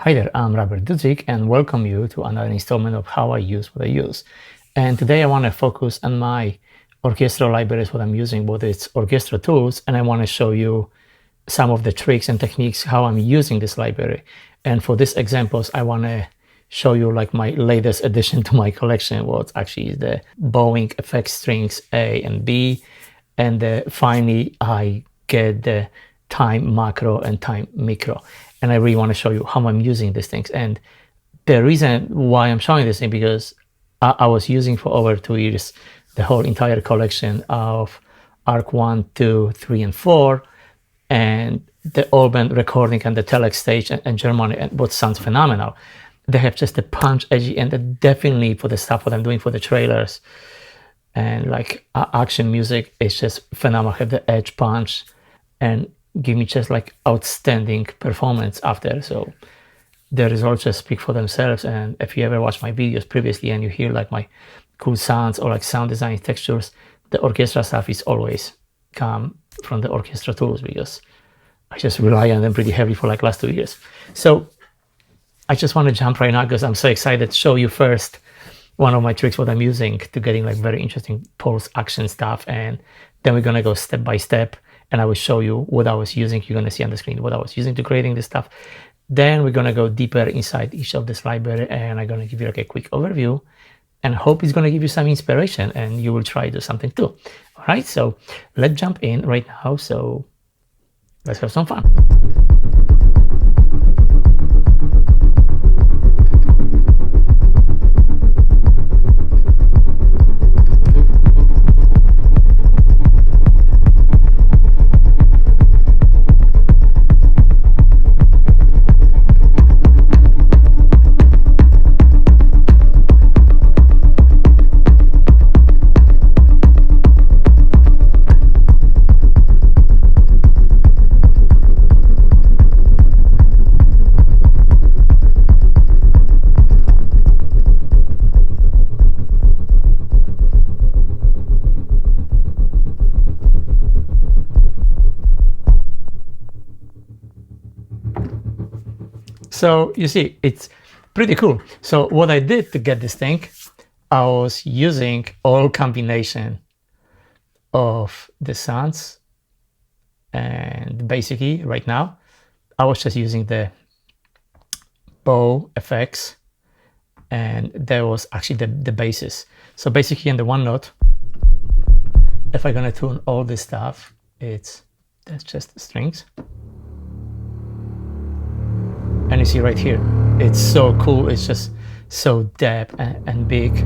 Hi there, I'm Robert Dudzic and welcome you to another installment of How I Use What I Use. And today I want to focus on my orchestral libraries, what I'm using, whether it's Orchestral Tools, and I want to show you some of the tricks and techniques, how I'm using this library. And for these examples, I want to show you like my latest addition to my collection, what actually is the bowing effect strings A and B. And finally, I get the time macro and time micro. And I really want to show you how I'm using these things. And the reason why I'm showing this is because I was using for over 2 years the whole entire collection of ARC 1, 2, 3, and 4, and the Orban recording and the telex stage and Germany, and what sounds phenomenal. They have just a punch, edgy, and definitely for the stuff what I'm doing for the trailers and like action music, it's just phenomenal. Have the edge punch and give me just like outstanding performance after. So the results just speak for themselves. And if you ever watched my videos previously and you hear like my cool sounds or like sound design textures, the orchestra stuff is always come from the Orchestral Tools because I just rely on them pretty heavily for like last 2 years. So I just want to jump right now because I'm so excited to show you first one of my tricks, what I'm using to getting like very interesting pulse action stuff. And then we're going to go step by step. And I will show you what I was using. You're going to see on the screen what I was using to creating this stuff. Then we're going to go deeper inside each of this library, and I'm going to give you like a quick overview and hope it's going to give you some inspiration and you will try to do something too. All right, so let's jump in right now. So let's have some fun. So you see, it's pretty cool. So what I did to get this thing, I was using all combination of the sounds. And basically right now, I was just using the bow effects, and there was actually the basses. So basically in the one note, if I'm gonna tune all this stuff, that's just the strings. And you see right here, it's so cool. It's just so depth and big.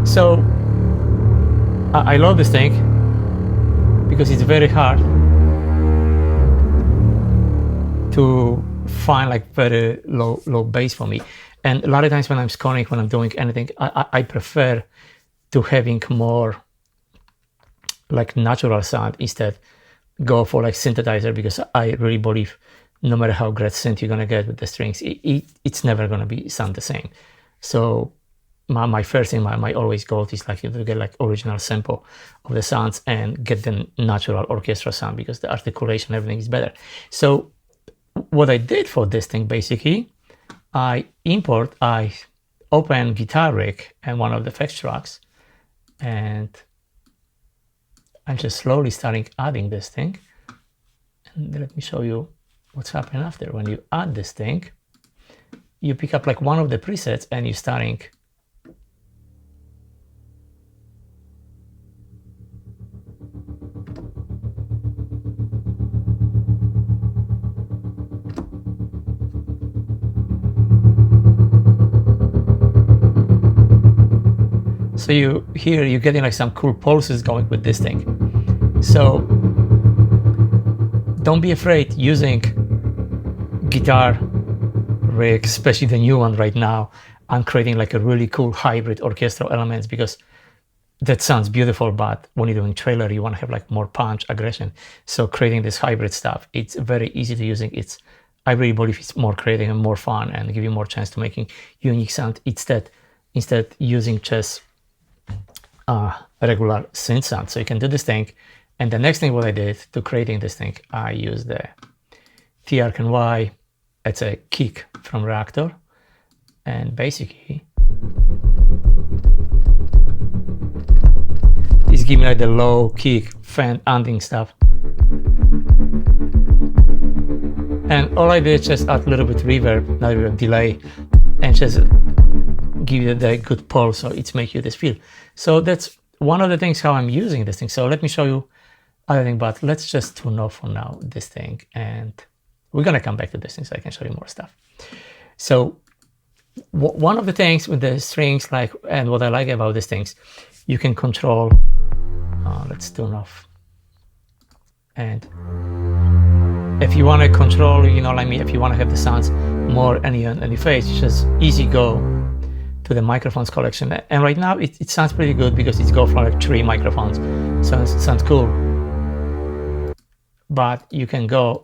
So I love this thing because it's very hard to find like very low bass for me. And a lot of times when I'm scoring, when I'm doing anything, I prefer to having more like natural sound instead go for like synthesizer, because I really believe no matter how great synth you're gonna get with the strings, it's never gonna be sound the same. So my first thing, my always goal is like to get like original sample of the sounds and get the natural orchestral sound, because the articulation, everything is better. So what I did for this thing, basically, I open guitar rig and one of the effects tracks, and I'm just slowly starting adding this thing. And let me show you what's happening after. When you add this thing, you pick up like one of the presets and you're starting so you're getting like some cool pulses going with this thing. So don't be afraid using guitar rig, especially the new one right now. I'm creating like a really cool hybrid orchestral elements, because that sounds beautiful, but when you're doing trailer, you want to have like more punch, aggression. So creating this hybrid stuff, it's very easy to using. I really believe it's more creative and more fun and give you more chance to making unique sound instead using just regular synth sound. So you can do this thing. And the next thing what I did to creating this thing, I used the T, Arc, and Y it's a kick from reactor, and basically it's giving like the low kick fan ending stuff. And all I did is just add a little bit reverb, not even delay, and just give you the good pulse, so it's make you this feel. So that's one of the things how I'm using this thing. So let me show you other thing, but let's just tune off for now this thing, and we're gonna come back to this thing so I can show you more stuff. So one of the things with the strings, like, and what I like about these things, you can control. Let's tune off. And if you want to control, you know, like me, if you want to have the sounds more any phase, just easy go to the microphones collection. And right now it sounds pretty good because it's go for like 3 microphones. So it sounds cool. But you can go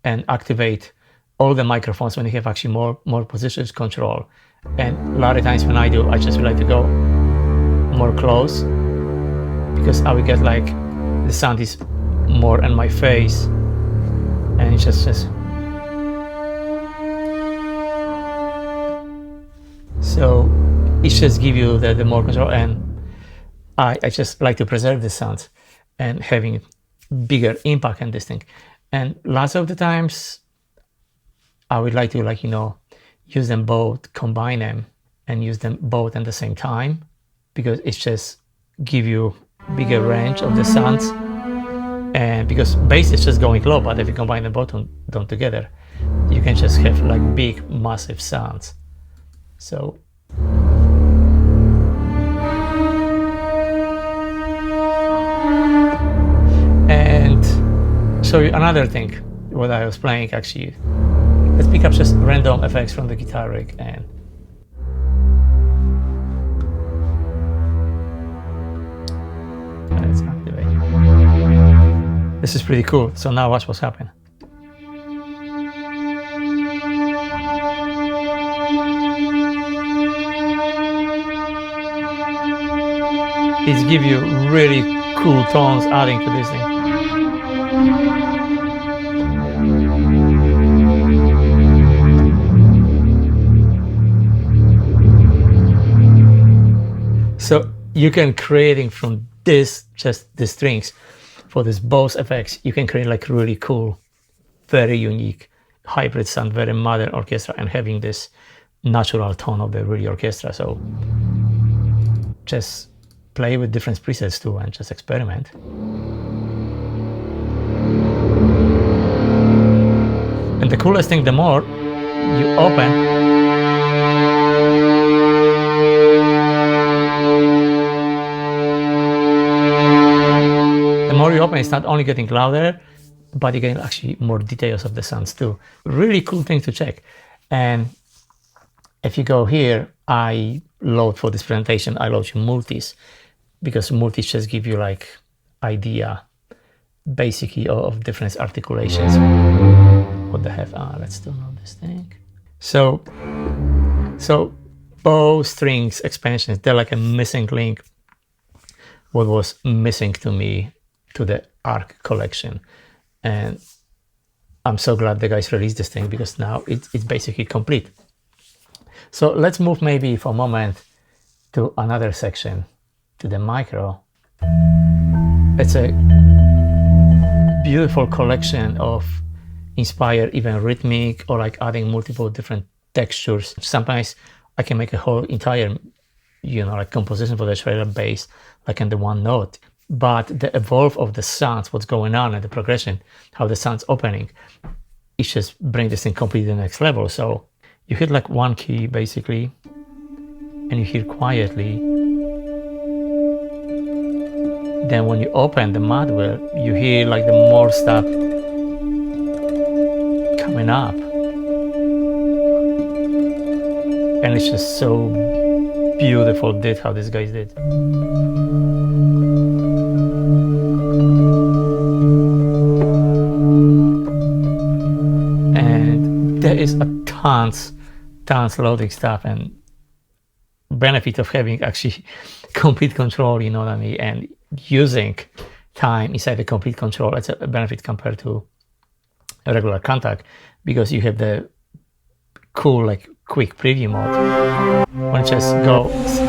and activate all the microphones when you have actually more positions control. And a lot of times when I do, I just like to go more close, because I will get like the sound is more in my face, and it's just so it just give you the more control. And I just like to preserve the sounds and having bigger impact on this thing. And lots of the times I would like to, like, you know, use them both, combine them and use them both at the same time, because it's just give you bigger range of the sounds. And because bass is just going low, but if you combine them both done together, you can just have like big, massive sounds. So and show you another thing what I was playing actually. Let's pick up just random effects from the guitar rig, and let's activate. This is pretty cool. So now watch what's happening. It's give you really cool tones adding to this thing. So you can creating from this, just the strings, for this Bose effects, you can create like really cool, very unique hybrid sound, very modern orchestra, and having this natural tone of the really orchestra. So just play with different presets too and just experiment. And the coolest thing, the more you open, it's not only getting louder, but you're getting actually more details of the sounds too. Really cool thing to check. And if you go here, I load for this presentation, I load you multis, because multis just give you like idea basically of different articulations. What the heck? Let's download this thing. So bow strings expansions, they're like a missing link. What was missing to me to the ARC collection, and I'm so glad the guys released this thing, because now it's basically complete. So let's move maybe for a moment to another section, to the micro. It's a beautiful collection of inspired even rhythmic, or like adding multiple different textures. Sometimes I can make a whole entire, you know, like composition for the trailer bass, like in the one note. But the evolve of the sounds, what's going on, and the progression, how the sound's opening, it just bring this thing completely to the next level. So you hit like one key basically, and you hear quietly. Then when you open the mod wheel, you hear like the more stuff coming up. And it's just so beautiful did how these guys did. There is a tons loading stuff, and benefit of having actually complete control, you know what I mean, and using time inside the complete control. It's a benefit compared to a regular contact, because you have the cool like quick preview mode. When it just goes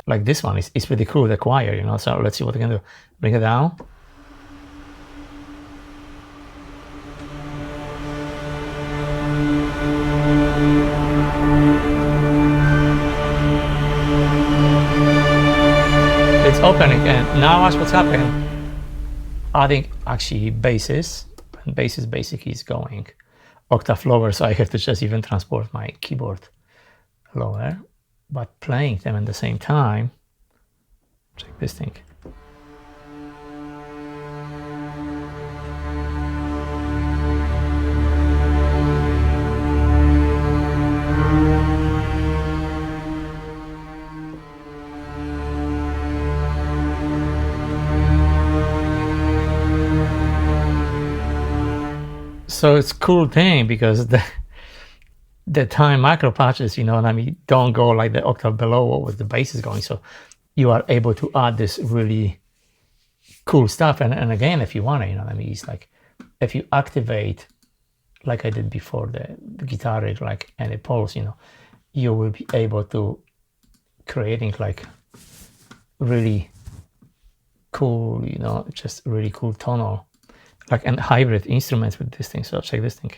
like this one, it's pretty cool, the choir, you know. So let's see what we can do. Bring it down. It's opening, and now watch what's happening. Adding actually basses, and basses basically is going octave lower, so I have to just even transport my keyboard lower, but playing them at the same time. Check this thing. So it's a cool thing because the time macro patches, you know what I mean, don't go like the octave below what was the bass is going. So you are able to add this really cool stuff. And again, if you want to, you know what I mean, it's like if you activate, like I did before, the guitar rig, like any pulse, you know, you will be able to creating like really cool, you know, just really cool tonal, like and hybrid instruments with this thing. So check this thing.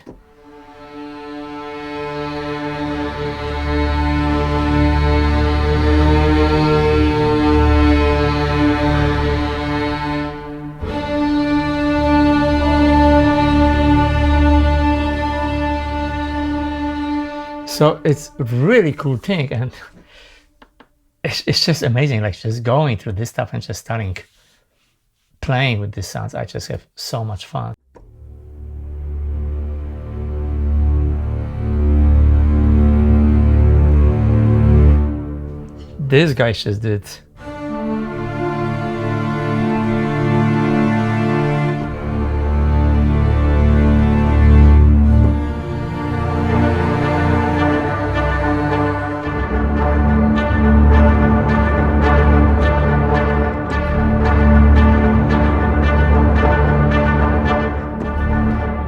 So it's a really cool thing, and it's just amazing, like just going through this stuff and just starting playing with these sounds. I just have so much fun. This guy just did.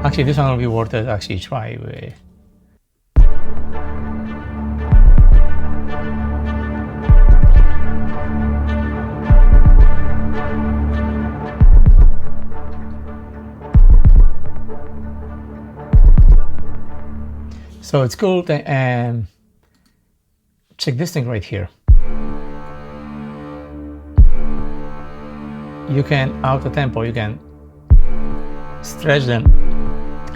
Actually, this one will be worth it. Actually, try with. So it's cool. And check this thing right here. You can auto tempo. You can stretch them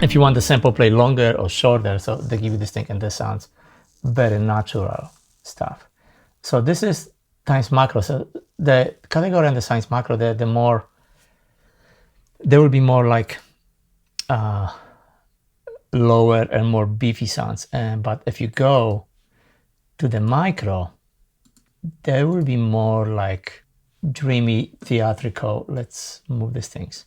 if you want the sample play longer or shorter. So they give you this thing, and this sounds very natural stuff. So this is times macro. So the category and the science macro, the more there will be more like lower and more beefy sounds. But if you go to the micro, there will be more like dreamy, theatrical. Let's move these things.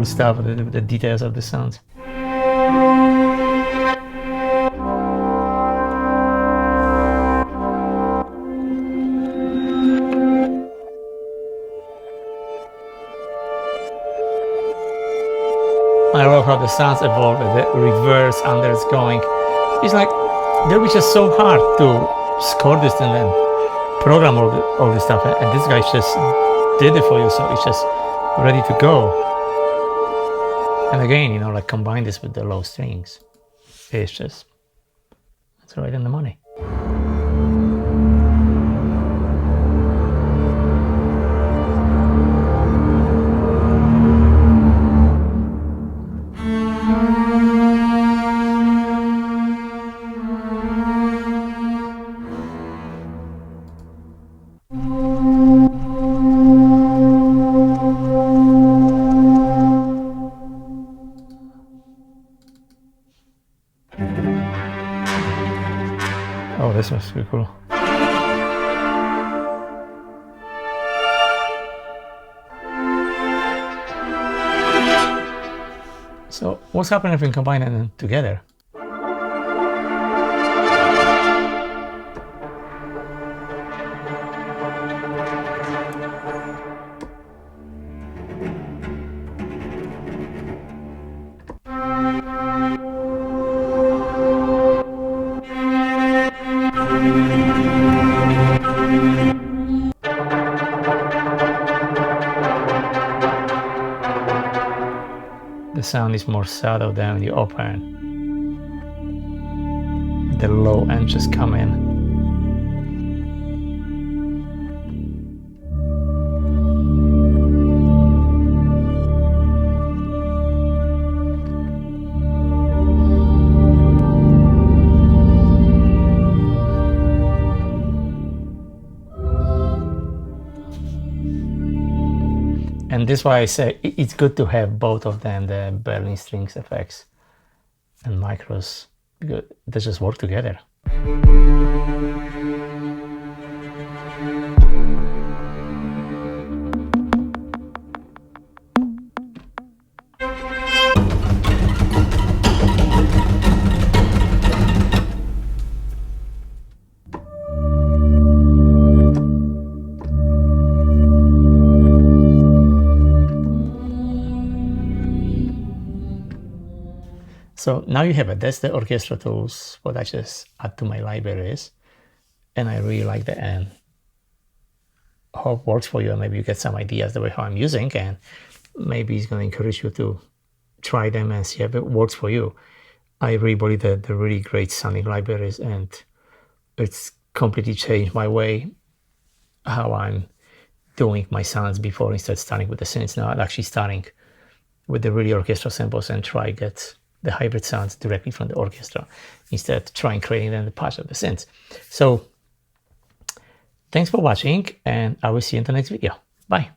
Stuff, the details of the sounds. I love how the sounds evolve, the reverse under it's going. It's like they were just so hard to score this and then program all this stuff, and this guy just did it for you, so it's just ready to go. And again, you know, like combine this with the low strings. It's just, it's right in the money. Oh, this was pretty cool. So what's happening if we combine them together? The sound is more subtle than when you open. The low end just come in. And this is why I say it's good to have both of them, the Berlin strings effects and micros, because they just work together. So now you have it. That's the Orchestral Tools, what I just add to my libraries. And I really like the end. Hope it works for you, and maybe you get some ideas the way how I'm using, and maybe it's going to encourage you to try them and see if it works for you. I really believe that they're really great sounding libraries, and it's completely changed my way how I'm doing my sounds before, instead of starting with the synths. Now I'm actually starting with the really orchestral samples and try get the hybrid sounds directly from the orchestra, instead of trying creating them the part of the synths. So thanks for watching, and I will see you in the next video. Bye.